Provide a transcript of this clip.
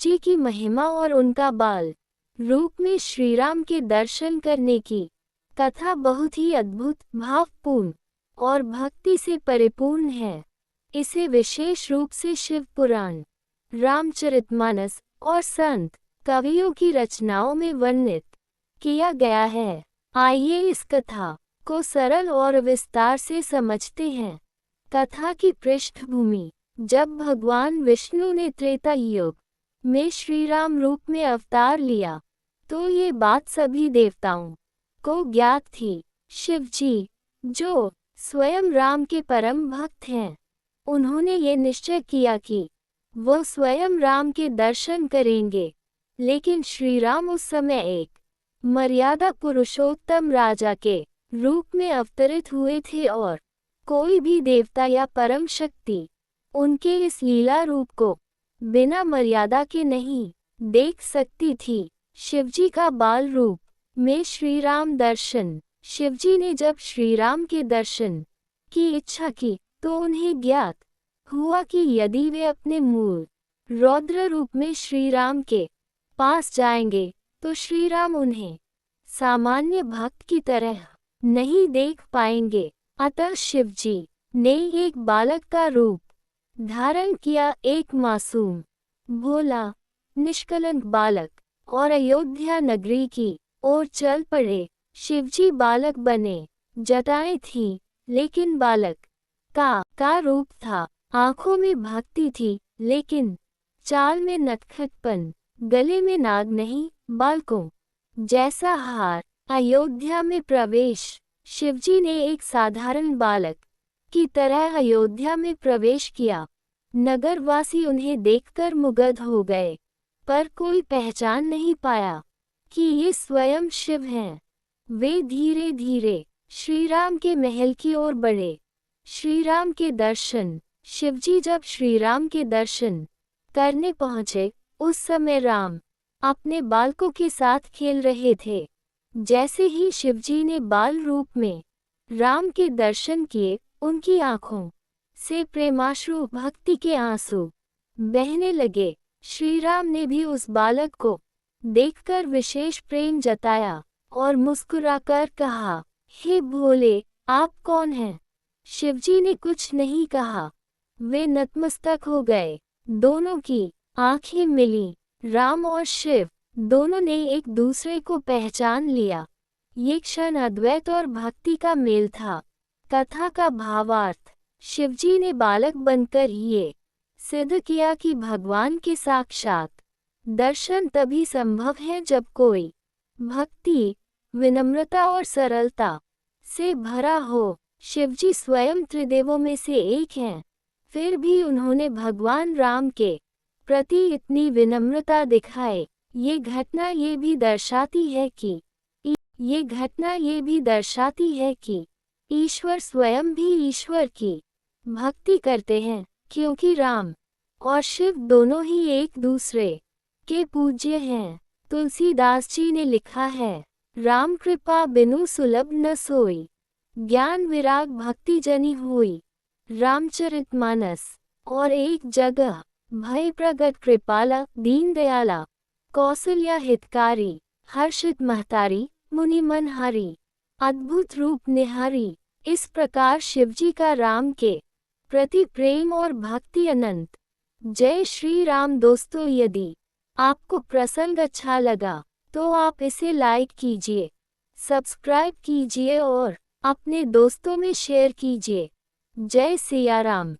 शिवजी की महिमा और उनका बाल रूप में श्रीराम के दर्शन करने की कथा बहुत ही अद्भुत, भावपूर्ण और भक्ति से परिपूर्ण है। इसे विशेष रूप से शिव पुराण, रामचरितमानस और संत कवियों की रचनाओं में वर्णित किया गया है। आइए इस कथा को सरल और विस्तार से समझते हैं। कथा की पृष्ठभूमि: जब भगवान विष्णु ने त्रेता युग में श्रीराम रूप में अवतार लिया तो ये बात सभी देवताओं को ज्ञात थी। शिवजी, जो स्वयं राम के परम भक्त हैं, उन्होंने ये निश्चय किया कि वो स्वयं राम के दर्शन करेंगे। लेकिन श्रीराम उस समय एक मर्यादा पुरुषोत्तम राजा के रूप में अवतरित हुए थे और कोई भी देवता या परम शक्ति उनके इस लीला रूप को बिना मर्यादा के नहीं देख सकती थी। शिवजी का बाल रूप में श्रीराम दर्शन: शिवजी ने जब श्रीराम के दर्शन की इच्छा की तो उन्हें ज्ञात हुआ कि यदि वे अपने मूल रौद्र रूप में श्रीराम के पास जाएंगे तो श्रीराम उन्हें सामान्य भक्त की तरह नहीं देख पाएंगे। अतः शिवजी ने एक बालक का रूप धारण किया, एक मासूम, भोला, निष्कलंक बालक, और अयोध्या नगरी की ओर चल पड़े। शिवजी बालक बने, जटाएं थीं, लेकिन बालक का रूप था। आंखों में भक्ति थी, लेकिन चाल में नटखटपन, गले में नाग नहीं, बालकों जैसा हार। अयोध्या में प्रवेश: शिवजी ने एक साधारण बालक की तरह अयोध्या में प्रवेश किया। नगरवासी उन्हें देखकर मुग्ध हो गए, पर कोई पहचान नहीं पाया कि ये स्वयं शिव हैं। वे धीरे धीरे श्रीराम के महल की ओर बढ़े। श्रीराम के दर्शन: शिवजी जब श्रीराम के दर्शन करने पहुँचे उस समय राम अपने बालकों के साथ खेल रहे थे। जैसे ही शिवजी ने बाल रूप में राम के दर्शन किए, उनकी आंखों से प्रेमाश्रु, भक्ति के आंसू बहने लगे। श्रीराम ने भी उस बालक को देखकर विशेष प्रेम जताया और मुस्कुराकर कहा, हे भोले, आप कौन हैं? शिवजी ने कुछ नहीं कहा। वे नतमस्तक हो गए। दोनों की आंखें मिली। राम और शिव दोनों ने एक दूसरे को पहचान लिया। ये क्षण अद्वैत और भक्ति का मेल था। कथा का भावार्थ: शिवजी ने बालक बनकर ये सिद्ध किया कि भगवान के साक्षात दर्शन तभी संभव है जब कोई भक्ति, विनम्रता और सरलता से भरा हो। शिवजी स्वयं त्रिदेवों में से एक हैं, फिर भी उन्होंने भगवान राम के प्रति इतनी विनम्रता दिखाई। ये घटना ये भी दर्शाती है कि ईश्वर स्वयं भी ईश्वर की भक्ति करते हैं, क्योंकि राम और शिव दोनों ही एक दूसरे के पूज्य हैं। तुलसीदास जी ने लिखा है, राम कृपा बिनु सुलभ न सोई, ज्ञान विराग भक्ति जनि हुई। रामचरितमानस। और एक जगह, भय प्रगट कृपाला, दीन दयाला, कौसल्या हितकारी, हर्षित महतारी, मुनि मनहारी, अद्भुत रूप निहारी। इस प्रकार शिवजी का राम के प्रति प्रेम और भक्ति अनंत। जय श्री राम। दोस्तों, यदि आपको प्रसंग अच्छा लगा तो आप इसे लाइक कीजिए, सब्सक्राइब कीजिए और अपने दोस्तों में शेयर कीजिए। जय सिया राम।